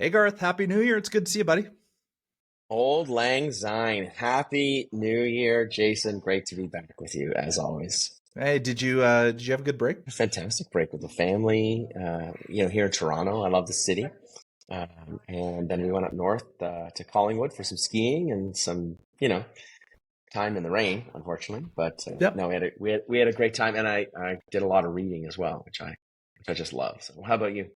Hey Garth, Happy New Year. It's good to see you, buddy. Old Lang Syne. Happy New Year, Jason. Great to be back with you as always. Hey, did you have a good break? A fantastic break with the family. Here in Toronto. I love the city. And then we went up north to Collingwood for some skiing and some, time in the rain, unfortunately. But Yep. no, we had a great time, and I did a lot of reading as well, which I just love. So, how about you?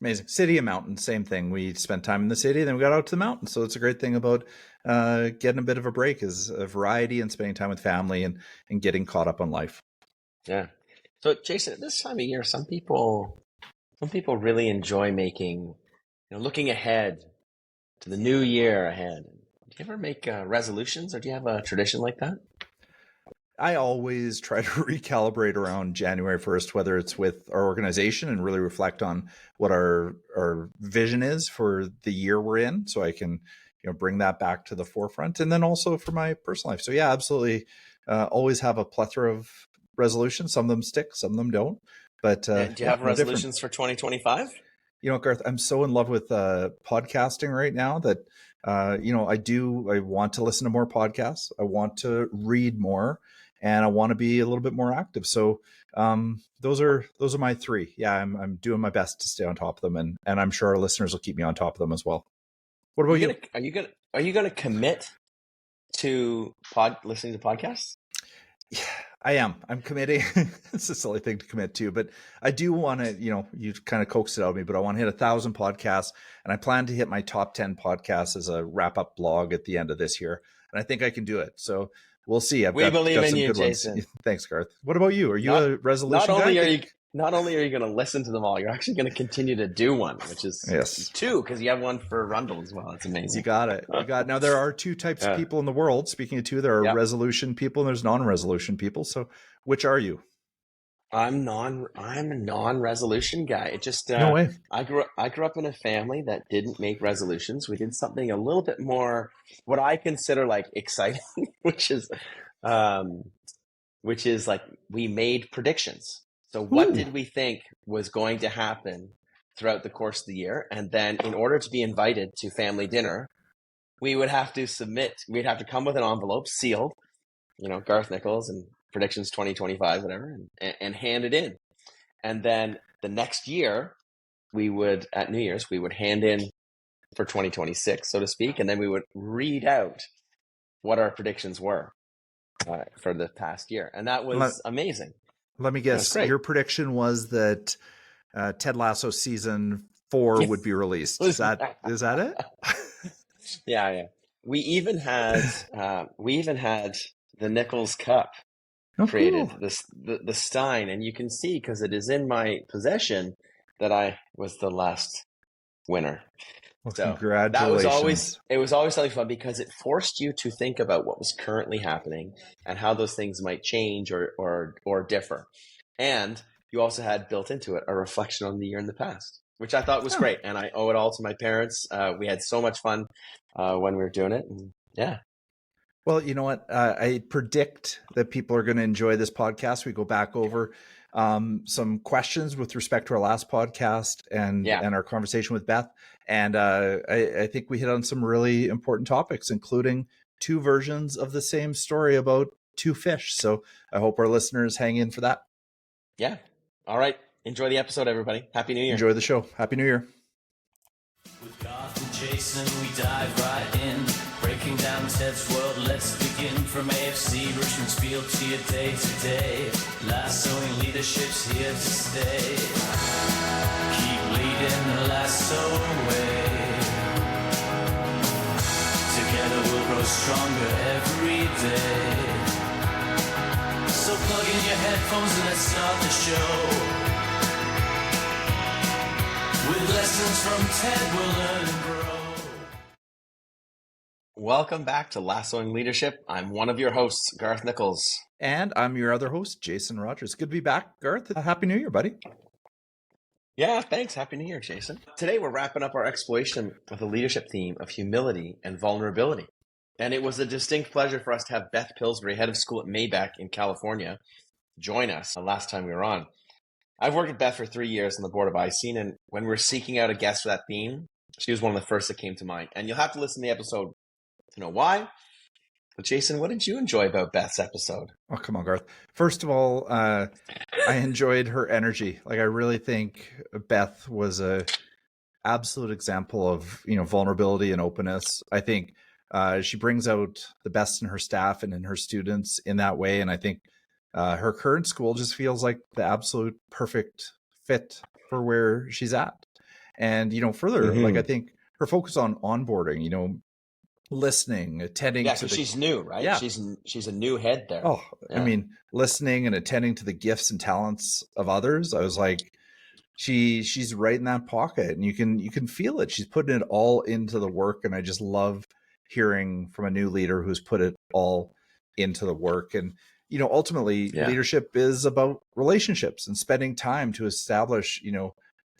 Amazing. City and mountain, same thing. We spent time in the city, then we got out to the mountains. So it's a great thing about getting a bit of a break is a variety and spending time with family and getting caught up on life. Yeah. So, Jason, at this time of year, some people really enjoy looking ahead to the new year ahead. Do you ever make resolutions, or do you have a tradition like that? I always try to recalibrate around January 1st, whether it's with our organization and really reflect on what our vision is for the year we're in. So I can, bring that back to the forefront. And then also for my personal life. So yeah, absolutely. Always have a plethora of resolutions. Some of them stick, some of them don't. But And do you yeah, have no different. resolutions for 2025? Garth, I'm so in love with podcasting right now that, I want to listen to more podcasts. I want to read more and I want to be a little bit more active. So those are my three. Yeah, I'm doing my best to stay on top of them, and I'm sure our listeners will keep me on top of them as well. What about You you? gonna are you gonna commit to listening to podcasts? Yeah, I am. I'm committing. It's a silly thing to commit to, but I do want to, you kind of coaxed it out of me, but I want to hit 1,000 podcasts, and I plan to hit my top 10 podcasts as a wrap up blog at the end of this year. And I think I can do it. So we'll see. I've We believe got in some you, good ones. Jason. Thanks, Garth. What about you? Are you Not a not resolution guy? only are you not only are you going to listen to them all, you're actually going to continue to do one, which is Yes. two, because you have one for Rundle as well. It's You amazing. got it. You got it. Now there are two types of Yeah. people in the world. Speaking of two, there are Yep. resolution people and there's non-resolution people. So which are you? I'm a non-resolution guy. It just No way. I grew up in a family that didn't make resolutions. We did something a little bit more what I consider like exciting, which is um like we made predictions. So what Ooh. did we think was going to happen throughout the course of the year? And then in order to be invited to family dinner, we'd have to come with an envelope sealed, Garth Nichols and predictions 2025, whatever, and hand it in. And then the next year, at New Year's, we would hand in for 2026, so to speak, and then we would read out what our predictions were for the past year. And that Let, was amazing. let me It was guess. great. Your prediction was that Ted Lasso season 4 would be released. Is that it? Yeah, yeah. We even had the Nichols Cup Oh, created, cool. the Stein, and you can see because it is in my possession that I was the last winner. Well, So congratulations. it was always something fun because it forced you to think about what was currently happening and how those things might change or differ. And you also had built into it a reflection on the year in the past, which I thought was Oh. great. And I owe it all to my parents. We had so much fun when we were doing it. And yeah. Well, you know what? I predict that people are going to enjoy this podcast. We go back over some questions with respect to our last podcast and Yeah. our conversation with Beth. And I think we hit on some really important topics, including two versions of the same story about two fish. So I hope our listeners hang in for that. Yeah. All right. Enjoy the episode, everybody. Happy New Year. Enjoy the show. Happy New Year. With Garth and Jason, we dive right in, breaking down Ted's world. Let's begin from AFC, Richmond's field to your day to day. Lassoing leadership's here to stay. Keep leading the lasso way. Together we'll grow stronger every day. So plug in your headphones and let's start the show. With lessons from Ted, we'll learn and grow. Welcome back to Lassoing Leadership. I'm one of your hosts, Garth Nichols. And I'm your other host, Jason Rogers. Good to be back, Garth. Happy New Year, buddy. Yeah, thanks. Happy New Year, Jason. Today we're wrapping up our exploration of the leadership theme of humility and vulnerability. And it was a distinct pleasure for us to have Beth Pillsbury, head of school at Maybach in California, join us the last time we were on. I've worked with Beth for 3 years on the board of ICENE, and when we're seeking out a guest for that theme, She was one of the first that came to mind. And you'll have to listen to the episode to know why. But Jason, what did you enjoy about Beth's episode? Oh, come on, Garth. First of all, I enjoyed her energy. Like, I really think Beth was a absolute example of, vulnerability and openness. I think she brings out the best in her staff and in her students in that way. And I think her current school just feels like the absolute perfect fit for where she's at. And, further, like, I think her focus on onboarding, listening, attending to she's new, right? Yeah. She's a new head there. Oh, yeah. I mean, listening and attending to the gifts and talents of others. I was like, she's right in that pocket, and you can feel it. She's putting it all into the work, and I just love hearing from a new leader who's put it all into the work. And ultimately, leadership is about relationships and spending time to establish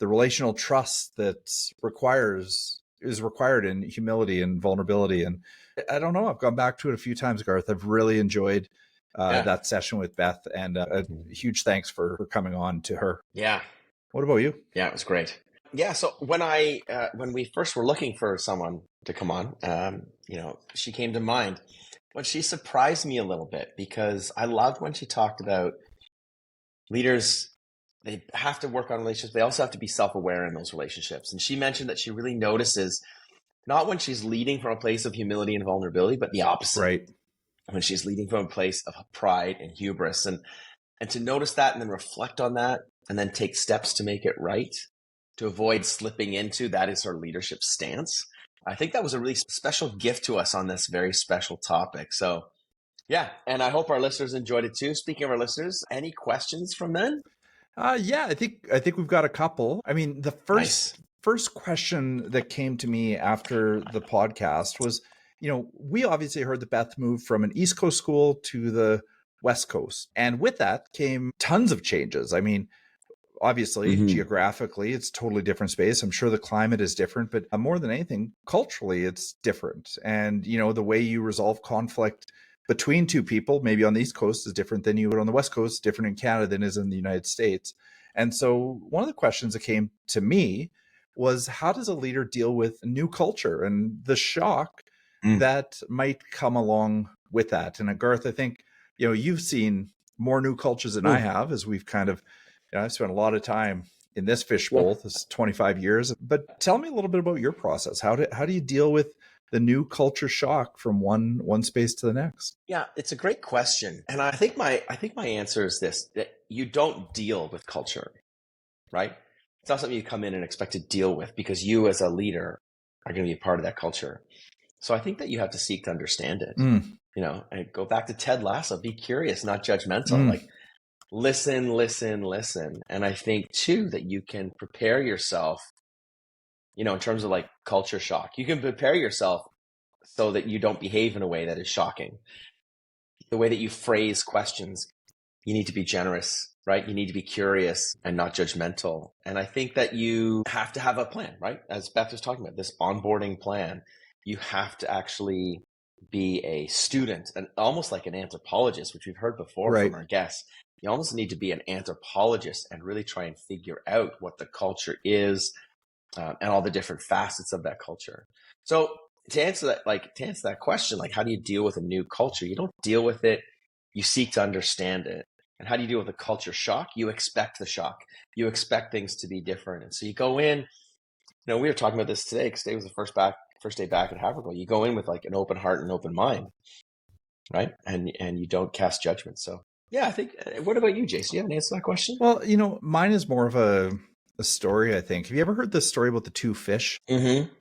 the relational trust that is required in humility and vulnerability. And I don't know, I've gone back to it a few times, Garth. I've really enjoyed that session with Beth, and a huge thanks for coming on to her. Yeah. What about you? Yeah, it was great. Yeah. So when we first were looking for someone to come on, she came to mind. But she surprised me a little bit, because I loved when she talked about leaders. They have to work on relationships. They also have to be self-aware in those relationships. And she mentioned that she really notices, not when she's leading from a place of humility and vulnerability, but the opposite. Right. When she's leading from a place of pride and hubris. And to notice that, and then reflect on that, and then take steps to make it right, to avoid slipping into that is her leadership stance. I think that was a really special gift to us on this very special topic. So yeah, and I hope our listeners enjoyed it too. Speaking of our listeners, any questions from them? Yeah, I think we've got a couple. I mean, the first question that came to me after the podcast was, we obviously heard that Beth moved from an East Coast school to the West Coast. And with that came tons of changes. I mean, obviously, geographically, it's totally different space. I'm sure the climate is different, but more than anything, culturally, it's different. And, the way you resolve conflict between two people, maybe on the East Coast, is different than you would on the West Coast, different in Canada than is in the United States. And so one of the questions that came to me was, how does a leader deal with new culture and the shock that might come along with that? And Garth, I think, you've seen more new cultures than I have, as we've kind of, I've spent a lot of time in this fishbowl, this 25 years. But tell me a little bit about your process. How do you deal with the new culture shock from one space to the next? Yeah, it's a great question. And I think my answer is this: that you don't deal with culture, right? It's not something you come in and expect to deal with, because you as a leader are going to be a part of that culture. So I think that you have to seek to understand it. And go back to Ted Lasso, be curious, not judgmental. Like, listen. And I think too that you can prepare yourself, in terms of like culture shock. You can prepare yourself so that you don't behave in a way that is shocking. The way that you phrase questions, you need to be generous, right? You need to be curious and not judgmental. And I think that you have to have a plan, right? As Beth was talking about, this onboarding plan, you have to actually be a student, and almost like an anthropologist, which we've heard before from our guests. You almost need to be an anthropologist and really try and figure out what the culture is, and all the different facets of that culture. So to answer that question, like, how do you deal with a new culture? You don't deal with it, you seek to understand it. And how do you deal with a culture shock? You expect the shock. You expect things to be different. And so you go in, we were talking about this today, because today was the first day back at Havergal. You go in with like an open heart and open mind, right? And you don't cast judgment. So yeah, I think, what about you, Jason? Do you have an answer to that question? Well, mine is more of a story, I think. Have you ever heard this story about the two fish?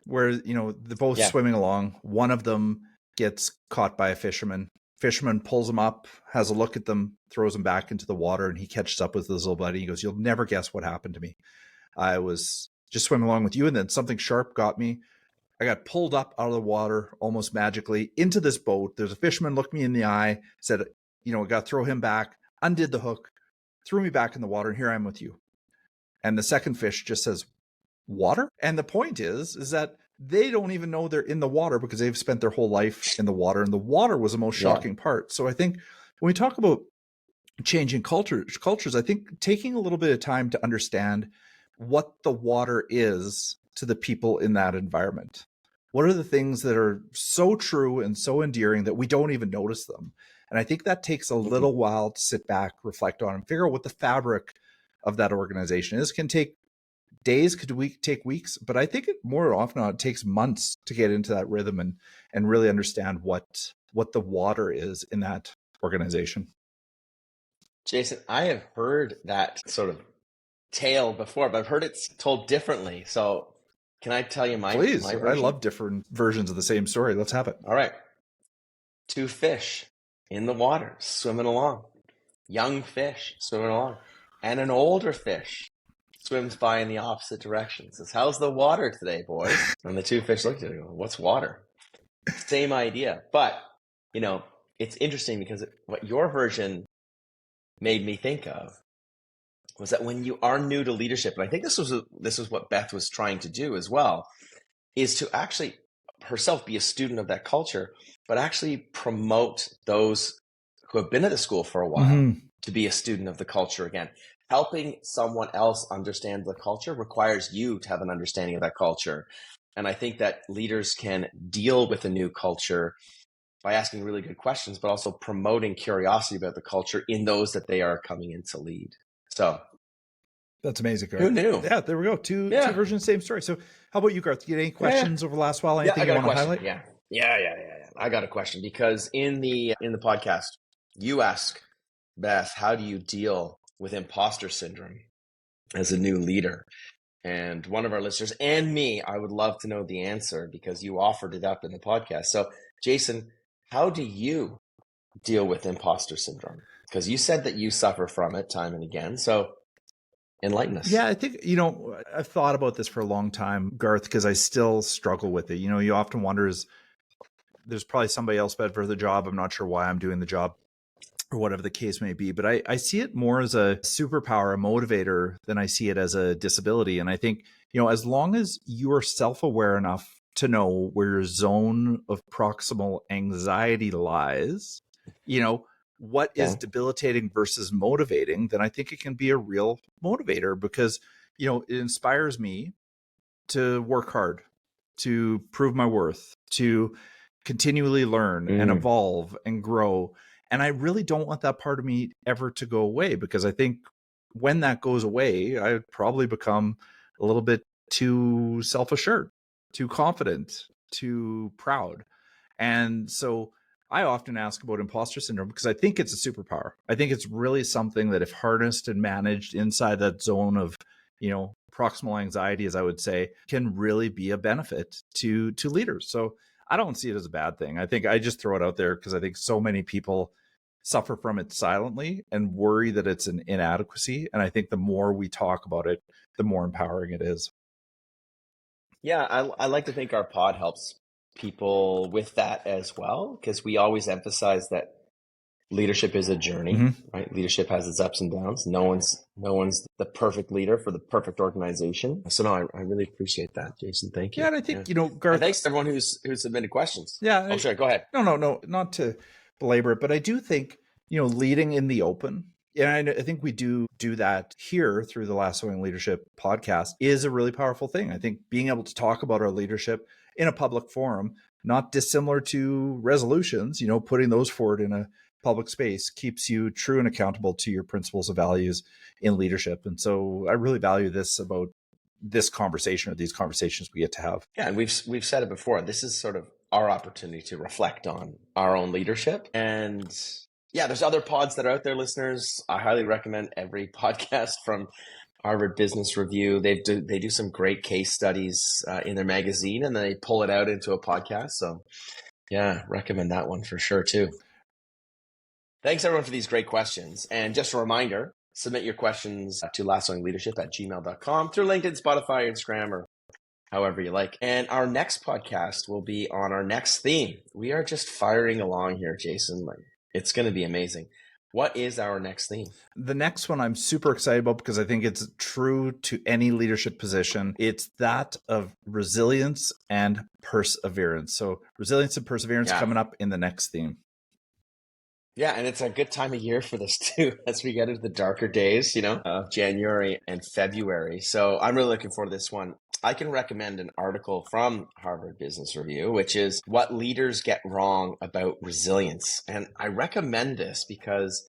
Where, they're both swimming along. One of them gets caught by a fisherman. Fisherman pulls him up, has a look at them, throws him back into the water, and he catches up with his little buddy. He goes, "You'll never guess what happened to me. I was just swimming along with you, and then something sharp got me. I got pulled up out of the water almost magically into this boat. There's a fisherman looked me in the eye, said, I got to throw him back, undid the hook, threw me back in the water, and here I am with you." And the second fish just says, "Water?" And the point is that they don't even know they're in the water, because they've spent their whole life in the water, and the water was the most shocking part. So I think when we talk about changing cultures, I think taking a little bit of time to understand what the water is to the people in that environment? What are the things that are so true and so endearing that we don't even notice them? And I think that takes a little while to sit back, reflect on, and figure out what the fabric of that organization is. It can take days, take weeks, but I think more often it takes months to get into that rhythm and really understand what the water is in that organization. Jason, I have heard that sort of tale before, but I've heard it told differently. So can I tell you my Please, my version? I love different versions of the same story. Let's have it. All right. 2 fish in the water swimming along. Young fish swimming along. And an older fish swims by in the opposite direction. Says, "How's the water today, boys?" And the 2 fish look at it and go, "What's water?" Same idea. But, it's interesting because what your version made me think of was that when you are new to leadership, and I think this is what Beth was trying to do as well, is to actually herself be a student of that culture, but actually promote those who have been at the school for a while to be a student of the culture again. Helping someone else understand the culture requires you to have an understanding of that culture. And I think that leaders can deal with a new culture by asking really good questions, but also promoting curiosity about the culture in those that they are coming in to lead. So that's amazing, Garth. Who knew? Yeah, there we go. Two versions, same story. So how about you, Garth? You get any questions over the last while? Anything you want to highlight? Yeah. I got a question because in the podcast, you ask Beth, how do you deal with imposter syndrome as a new leader? And one of our listeners and me, I would love to know the answer because you offered it up in the podcast. So, Jason, how do you deal with imposter syndrome? Because you said that you suffer from it time and again. So enlighten us. Yeah, I think, I've thought about this for a long time, Garth, because I still struggle with it. You often wonder, there's probably somebody else better for the job. I'm not sure why I'm doing the job or whatever the case may be. But I see it more as a superpower, a motivator, than I see it as a disability. And I think, as long as you are self-aware enough to know where your zone of proximal anxiety lies, what is debilitating versus motivating, then I think it can be a real motivator because, it inspires me to work hard, to prove my worth, to continually learn and evolve and grow. And I really don't want that part of me ever to go away because I think when that goes away, I would probably become a little bit too self-assured, too confident, too proud. And so I often ask about imposter syndrome because I think it's a superpower. I think it's really something that if harnessed and managed inside that zone of, proximal anxiety, as I would say, can really be a benefit to leaders. So I don't see it as a bad thing. I think I just throw it out there because I think so many people suffer from it silently and worry that it's an inadequacy. And I think the more we talk about it, the more empowering it is. Yeah, I like to think our pod helps people with that as well, because we always emphasize that leadership is a journey, right? Leadership has its ups and downs. No one's the perfect leader for the perfect organization. So no, I really appreciate that, Jason. Thank you. Yeah, and I think, Garth, and thanks to everyone who's submitted questions. Yeah. Sure. Go ahead. No, not to belabor it, but I do think, leading in the open, and I think we do that here through the Lassoing Leadership podcast is a really powerful thing. I think being able to talk about our leadership in a public forum, not dissimilar to resolutions, putting those forward in a public space keeps you true and accountable to your principles and values in leadership. And so I really value this about this conversation or these conversations we get to have. Yeah. And we've said it before. This is sort of our opportunity to reflect on our own leadership. And yeah, there's other pods that are out there, listeners. I highly recommend every podcast from Harvard Business Review. They do some great case studies in their magazine, and then they pull it out into a podcast. So yeah, recommend that one for sure too. Thanks everyone for these great questions. And just a reminder, submit your questions to lassoingleadership@gmail.com through LinkedIn, Spotify, Instagram, or however you like. And our next podcast will be on our next theme. We are just firing along here, Jason. It's going to be amazing. What is our next theme? The next one I'm super excited about because I think it's true to any leadership position. It's that of resilience and perseverance. So resilience and perseverance coming up in the next theme. Yeah, and it's a good time of year for this too, as we get into the darker days, of January and February. So I'm really looking forward to this one. I can recommend an article from Harvard Business Review, which is What Leaders Get Wrong About Resilience. And I recommend this because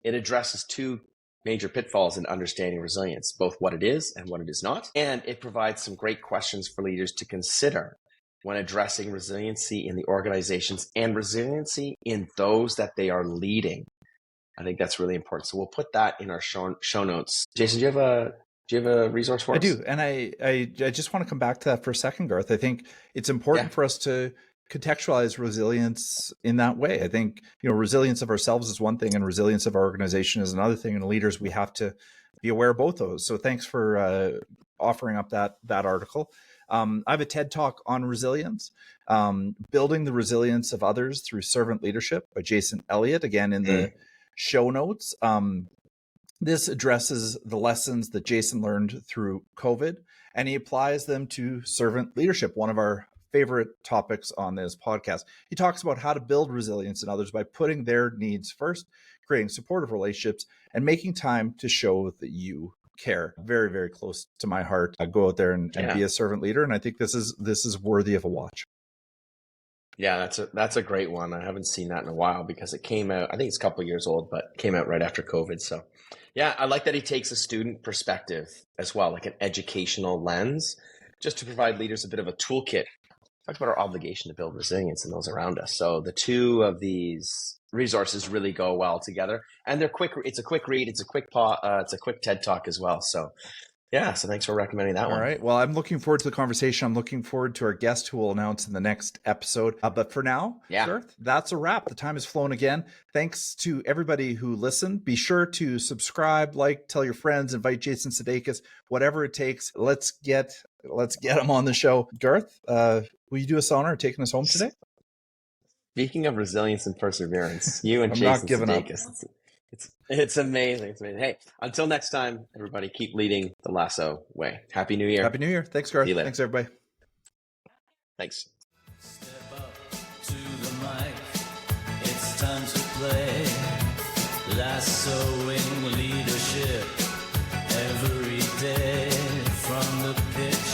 it addresses two major pitfalls in understanding resilience, both what it is and what it is not. And it provides some great questions for leaders to consider when addressing resiliency in the organizations and resiliency in those that they are leading. I think that's really important. So we'll put that in our show notes. Jason, do you have a resource for us? I do. And I just want to come back to that for a second, Garth. I think it's important for us to contextualize resilience in that way. I think, resilience of ourselves is one thing and resilience of our organization is another thing. And leaders, we have to be aware of both those. So thanks for offering up that article. I have a TED Talk on resilience, Building the Resilience of Others Through Servant Leadership by Jason Elliott, again in the show notes. This addresses the lessons that Jason learned through COVID, and he applies them to servant leadership, one of our favorite topics on this podcast. He talks about how to build resilience in others by putting their needs first, creating supportive relationships, and making time to show that you care. Very, very close to my heart. I go out there and be a servant leader, and I think this is worthy of a watch. Yeah, that's a great one. I haven't seen that in a while because it came out, I think it's a couple of years old, but came out right after COVID. So yeah, I like that he takes a student perspective as well, like an educational lens, just to provide leaders a bit of a toolkit. Talk about our obligation to build resilience in those around us. So the two of these resources really go well together, and they're quick. It's a quick read. It's a quick TED Talk as well. So yeah, so thanks for recommending that one. All right. Well, I'm looking forward to the conversation. I'm looking forward to our guest who we'll announce in the next episode. But for now, Garth, that's a wrap. The time has flown again. Thanks to everybody who listened. Be sure to subscribe, tell your friends, invite Jason Sudeikis, whatever it takes. Let's get him on the show. Garth, will you do us honor taking us home today? Speaking of resilience and perseverance, you and I'm Jason not giving Sudeikis. It's amazing. It's amazing. Hey, until next time, everybody, keep leading the Lasso way. Happy New Year. Happy New Year. Thanks, Garth. Thanks, everybody. Thanks. Step up to the mic. It's time to play. Lassoing leadership every day. From the pitch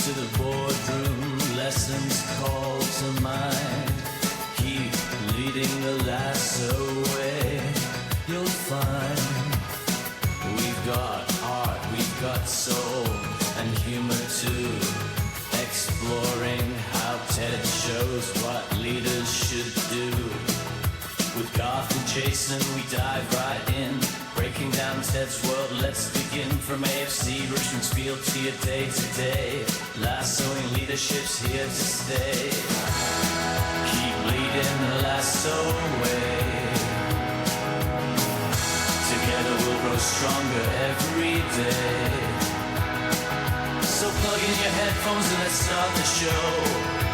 to the boardroom, lessons call to mind. Keep leading the Lasso way. You'll find we've got heart, we've got soul, and humor too. Exploring how TED shows what leaders should do. With Garth and Jason, we dive right in, breaking down TED's world. Let's begin from AFC, Richmond's field to your day-to-day. Lassoing leadership's here to stay. Keep leading the Lasso way. Together we'll grow stronger every day. So plug in your headphones and let's start the show.